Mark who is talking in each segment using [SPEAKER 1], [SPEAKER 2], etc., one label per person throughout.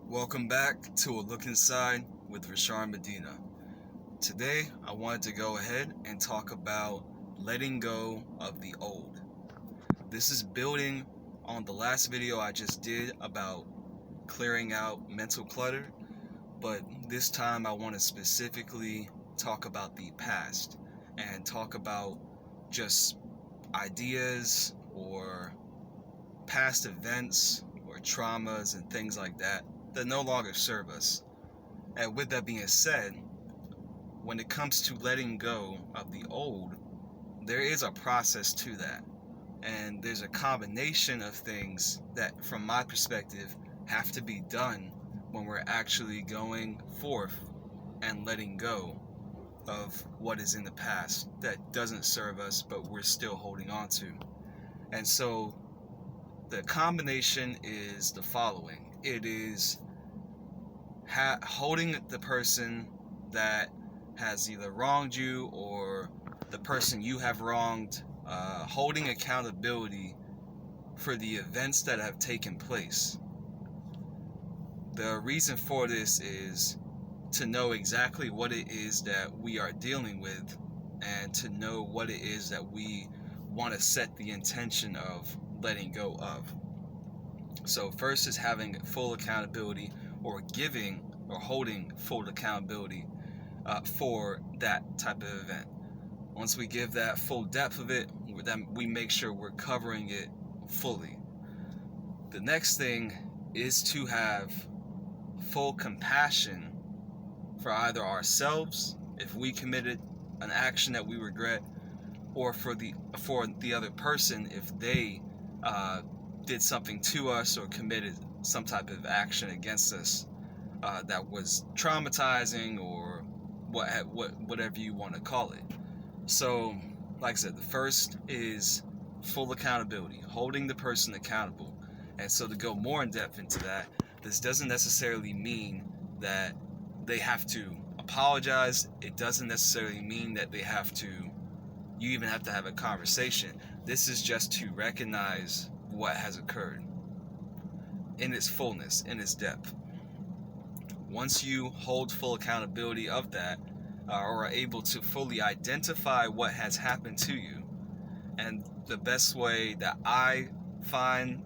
[SPEAKER 1] Welcome back to A Look Inside with Rasharn Medina. Today, I wanted to go ahead and talk about letting go of the old. This is building on the last video I just did about clearing out mental clutter, but this time I want to specifically talk about the past and talk about just ideas or past events or traumas and things like that no longer serve us. And with that being said, when it comes to letting go of the old, there is a process to that. And there's a combination of things that, from my perspective, have to be done when we're actually going forth and letting go of what is in the past that doesn't serve us, but we're still holding on to. And so the combination is the following. It is holding the person that has either wronged you or the person you have wronged, holding accountability for the events that have taken place. The reason for this is to know exactly what it is that we are dealing with and to know what it is that we want to set the intention of letting go of. So first is having full accountability or giving or holding full accountability for that type of event. Once we give that full depth of it, then we make sure we're covering it fully. The next thing is to have full compassion for either ourselves if we committed an action that we regret, or for the other person if they did something to us or committed some type of action against us that was traumatizing or whatever you want to call it. So, like I said, the first is full accountability, holding the person accountable. And so to go more in depth into that, this doesn't necessarily mean that they have to apologize. It doesn't necessarily mean that you even have to have a conversation. This is just to recognize what has occurred in its fullness, in its depth. Once you hold full accountability of that, or are able to fully identify what has happened to you, and the best way that I find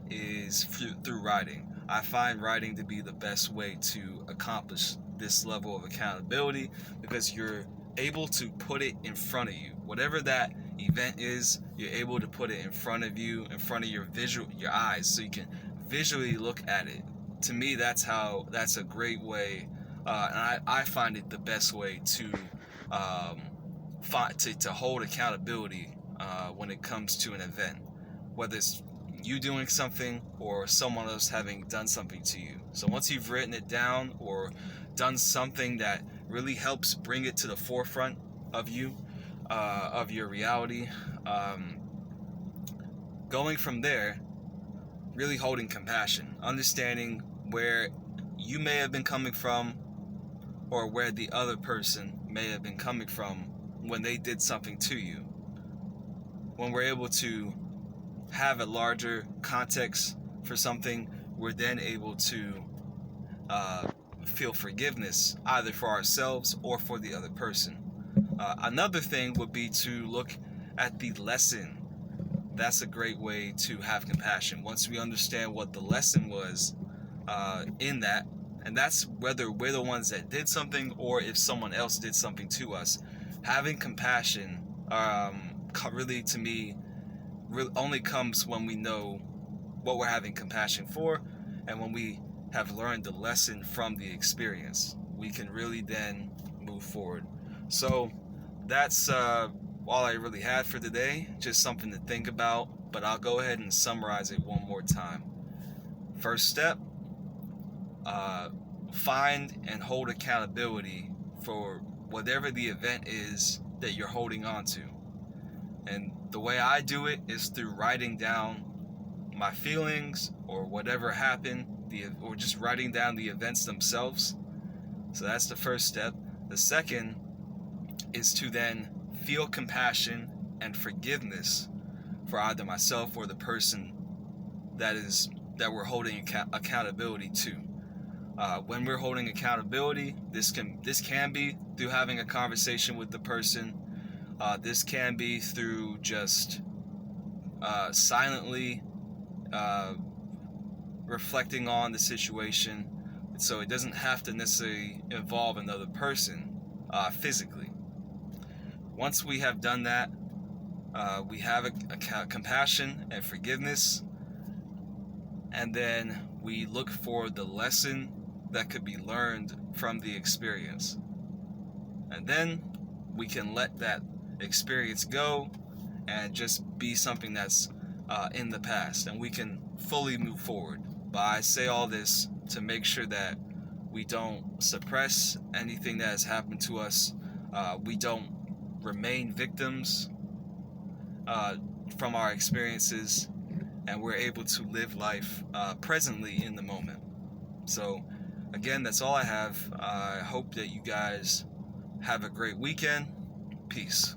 [SPEAKER 1] is through writing. I find writing to be the best way to accomplish this level of accountability, because you're able to put it in front of you. Whatever that event is, you're able to put it in front of you, in front of your eyes, so you can visually look at it. To me, that's a great way, and I find it the best way to hold accountability when it comes to an event, whether it's you doing something or someone else having done something to you. So once you've written it down or done something that really helps bring it to the forefront of you, of your reality, going from there, really holding compassion, understanding where you may have been coming from or where the other person may have been coming from when they did something to you. When we're able to have a larger context for something, we're then able to feel forgiveness either for ourselves or for the other person. Another thing would be to look at the lesson. That's a great way to have compassion. Once we understand what the lesson was in that, and that's whether we're the ones that did something or if someone else did something to us, having compassion really, to me, only comes when we know what we're having compassion for, and when we have learned the lesson from the experience. We can really then move forward. So that's all I really had for today. Just something to think about, but I'll go ahead and summarize it one more time. First step, find and hold accountability for whatever the event is that you're holding on to. And the way I do it is through writing down my feelings or whatever happened, or just writing down the events themselves. So that's the first step. The second is to then feel compassion and forgiveness for either myself or the person that we're holding accountability to. When we're holding accountability, this can be through having a conversation with the person. This can be through just silently reflecting on the situation. So it doesn't have to necessarily involve another person physically. Once we have done that, we have a compassion and forgiveness, and then we look for the lesson that could be learned from the experience. And then we can let that experience go and just be something that's in the past, and we can fully move forward. But I say all this to make sure that we don't suppress anything that has happened to us. We don't remain victims from our experiences, and we're able to live life presently in the moment. So again, that's all I have. I hope that you guys have a great weekend. Peace.